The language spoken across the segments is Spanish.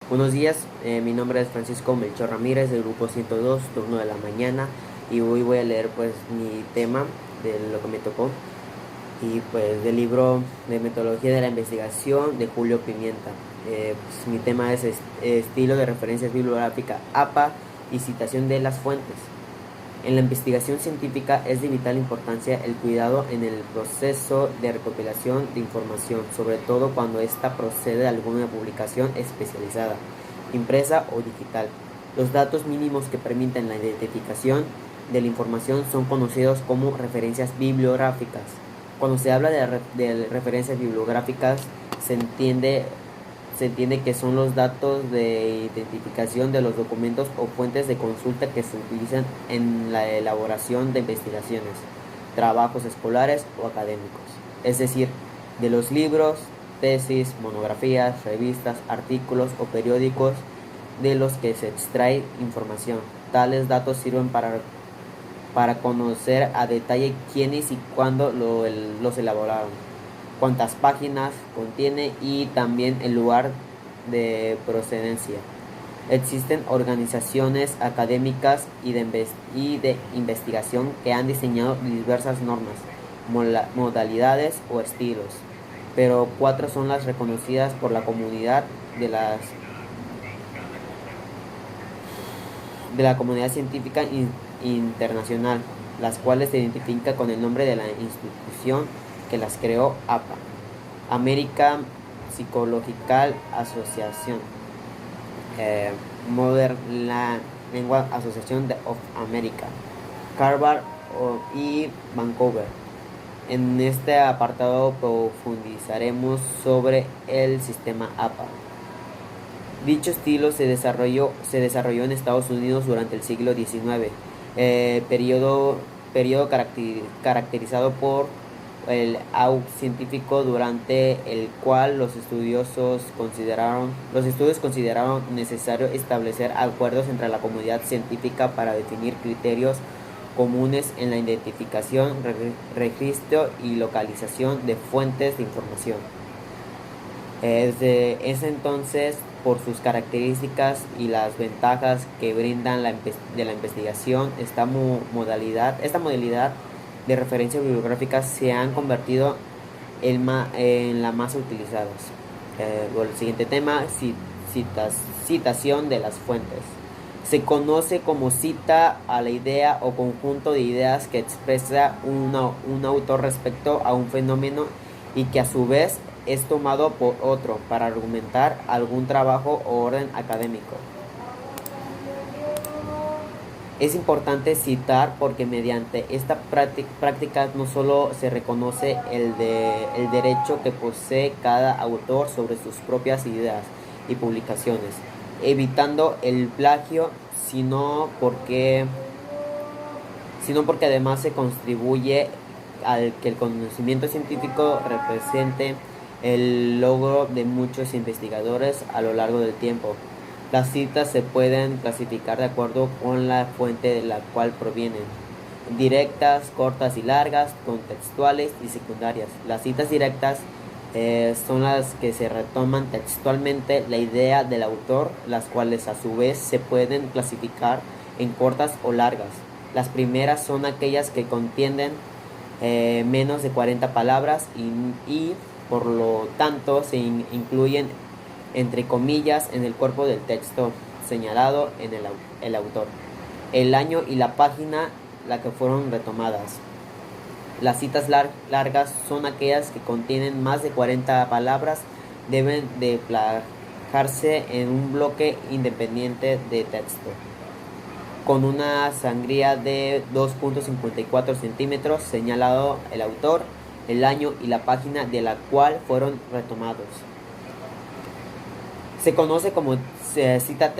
Buenos días, mi nombre es Francisco Melchor Ramírez del grupo 102, turno de la mañana, y hoy voy a leer pues mi tema de lo que me tocó y pues del libro de metodología de la investigación de Julio Pimienta. Pues, mi tema es estilo de referencias bibliográfica APA y citación de las fuentes. En la investigación científica es de vital importancia el cuidado en el proceso de recopilación de información, sobre todo cuando ésta procede de alguna publicación especializada, impresa o digital. Los datos mínimos que permiten la identificación de la información son conocidos como referencias bibliográficas. Cuando se habla de referencias bibliográficas, se entiende se entiende que son los datos de identificación de los documentos o fuentes de consulta que se utilizan en la elaboración de investigaciones, trabajos escolares o académicos, es decir, de los libros, tesis, monografías, revistas, artículos o periódicos de los que se extrae información. Tales datos sirven para conocer a detalle quiénes y cuándo los elaboraron, cuántas páginas contiene y también el lugar de procedencia. Existen organizaciones académicas y de investigación que han diseñado diversas normas, modalidades o estilos, pero 4 son las reconocidas por la comunidad de la comunidad científica internacional, las cuales se identifican con el nombre de la institución que las creó: APA, American Psychological Association, Modern Language Association of America, Harvard y Vancouver. En este apartado profundizaremos sobre el sistema APA. Dicho estilo se desarrolló en Estados Unidos durante el siglo XIX, periodo caracterizado por el auge científico, durante el cual los estudios consideraron necesario establecer acuerdos entre la comunidad científica para definir criterios comunes en la identificación, registro y localización de fuentes de información. Desde ese entonces, por sus características y las ventajas que brindan de la investigación, esta modalidad de referencias bibliográficas se han convertido en la más utilizadas. El siguiente tema: citación de las fuentes. Se conoce como cita a la idea o conjunto de ideas que expresa un autor respecto a un fenómeno y que a su vez es tomado por otro para argumentar algún trabajo o orden académico. Es importante citar porque mediante esta práctica no solo se reconoce el derecho que posee cada autor sobre sus propias ideas y publicaciones, evitando el plagio, sino porque además se contribuye al que el conocimiento científico represente el logro de muchos investigadores a lo largo del tiempo. Las citas se pueden clasificar de acuerdo con la fuente de la cual provienen: directas, cortas y largas, contextuales y secundarias. Las citas directas son las que se retoman textualmente la idea del autor, las cuales a su vez se pueden clasificar en cortas o largas. Las primeras son aquellas que contienen menos de 40 palabras y por lo tanto se incluyen entre comillas en el cuerpo del texto señalado en el autor, el año y la página la que fueron retomadas. Las citas largas son aquellas que contienen más de 40 palabras, deben de placarse en un bloque independiente de texto, con una sangría de 2.54 centímetros, señalado el autor, el año y la página de la cual fueron retomados. Se conoce como cita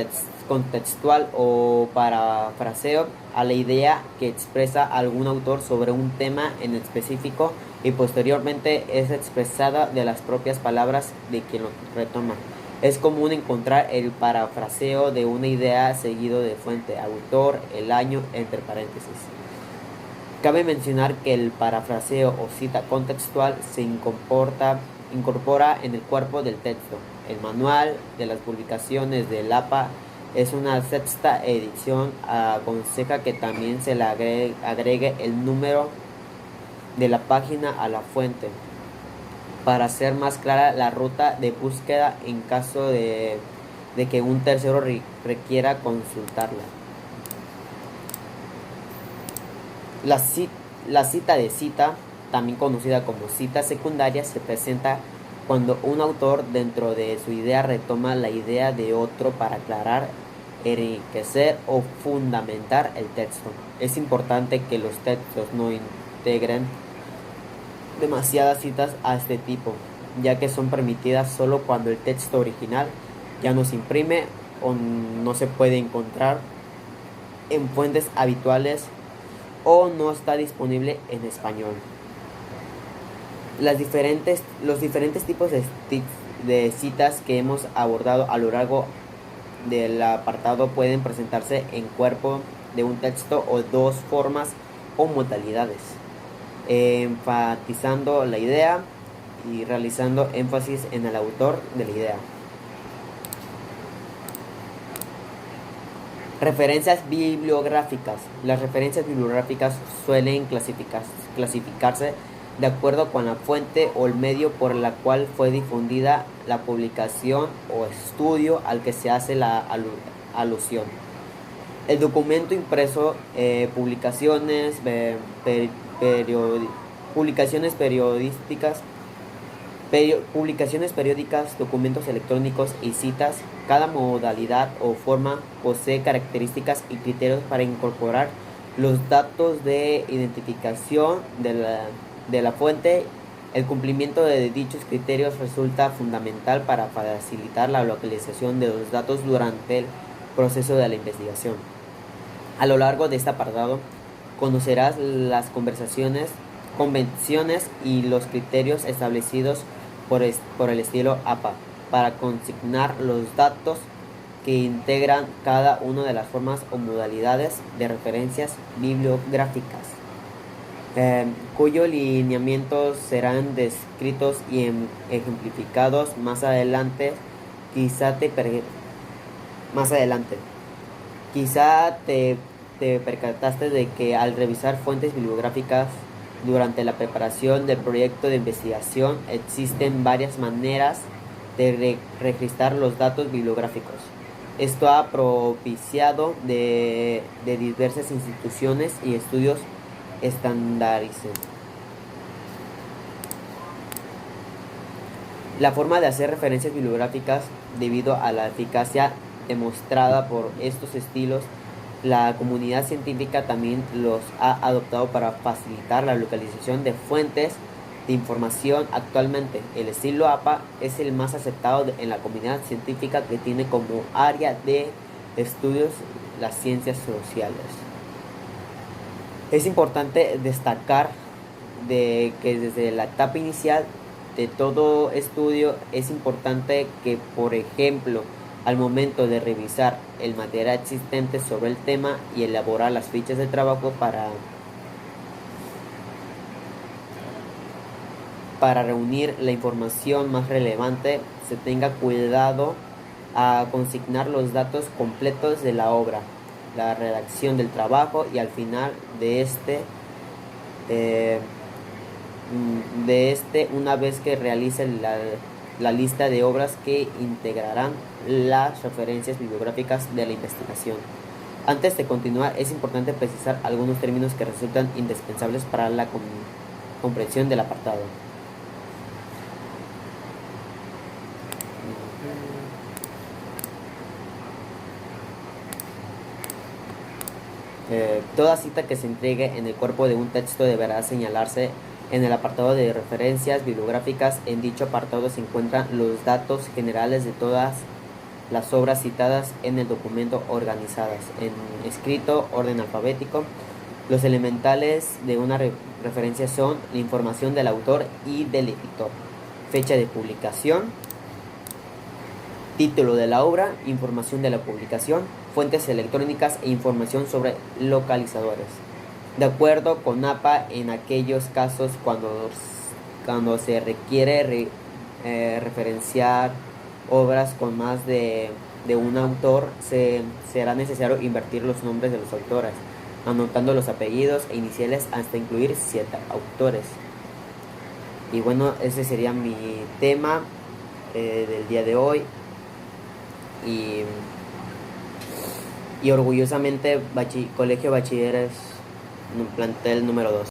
contextual o parafraseo a la idea que expresa algún autor sobre un tema en específico y posteriormente es expresada de las propias palabras de quien lo retoma. Es común encontrar el parafraseo de una idea seguido de fuente, autor, el año, entre paréntesis. Cabe mencionar que el parafraseo o cita contextual se incorpora en el cuerpo del texto. El manual de las publicaciones del APA es una sexta edición. Aconseja que también se le agregue el número de la página a la fuente para hacer más clara la ruta de búsqueda en caso de que un tercero requiera consultarla. La cita de cita, también conocida como cita secundaria, se presenta cuando un autor dentro de su idea retoma la idea de otro para aclarar, enriquecer o fundamentar el texto. Es importante que los textos no integren demasiadas citas a este tipo, ya que son permitidas solo cuando el texto original ya no se imprime o no se puede encontrar en fuentes habituales o no está disponible en español. Los diferentes tipos de citas que hemos abordado a lo largo del apartado pueden presentarse en cuerpo de un texto o dos formas o modalidades, enfatizando la idea y realizando énfasis en el autor de la idea. Referencias bibliográficas. Las referencias bibliográficas suelen clasificarse de acuerdo con la fuente o el medio por la cual fue difundida la publicación o estudio al que se hace la alusión. El documento impreso, publicaciones periódicas, documentos electrónicos y citas. Cada modalidad o forma posee características y criterios para incorporar los datos de identificación de la fuente. El cumplimiento de dichos criterios resulta fundamental para facilitar la localización de los datos durante el proceso de la investigación. A lo largo de este apartado conocerás las convenciones y los criterios establecidos por el estilo APA para consignar los datos que integran cada una de las formas o modalidades de referencias bibliográficas, cuyos lineamientos serán descritos y ejemplificados más adelante. Quizá te percataste de que al revisar fuentes bibliográficas durante la preparación del proyecto de investigación existen varias maneras de registrar los datos bibliográficos. Esto ha propiciado de diversas instituciones y estudios estandaricen la forma de hacer referencias bibliográficas. Debido a la eficacia demostrada por estos estilos, la comunidad científica también los ha adoptado para facilitar la localización de fuentes de información. Actualmente, el estilo APA es el más aceptado en la comunidad científica, que tiene como área de estudios las ciencias sociales. Es importante destacar de que desde la etapa inicial de todo estudio es importante que, por ejemplo, al momento de revisar el material existente sobre el tema y elaborar las fichas de trabajo para reunir la información más relevante, se tenga cuidado a consignar los datos completos de la obra, la redacción del trabajo y al final de una vez que realice la lista de obras que integrarán las referencias bibliográficas de la investigación. Antes de continuar, es importante precisar algunos términos que resultan indispensables para la comprensión del apartado. Toda cita que se entregue en el cuerpo de un texto deberá señalarse en el apartado de referencias bibliográficas. En dicho apartado se encuentran los datos generales de todas las obras citadas en el documento, organizadas en escrito, orden alfabético. Los elementales de una referencia son la información del autor y del editor, fecha de publicación, título de la obra, información de la publicación, fuentes electrónicas e información sobre localizadores. De acuerdo con APA, en aquellos casos cuando se requiere referenciar obras con más de un autor, será necesario invertir los nombres de los autores, anotando los apellidos e iniciales hasta incluir 7 autores. Y bueno, ese sería mi tema del día de hoy. Y, y orgullosamente Colegio Bachilleres plantel número 2.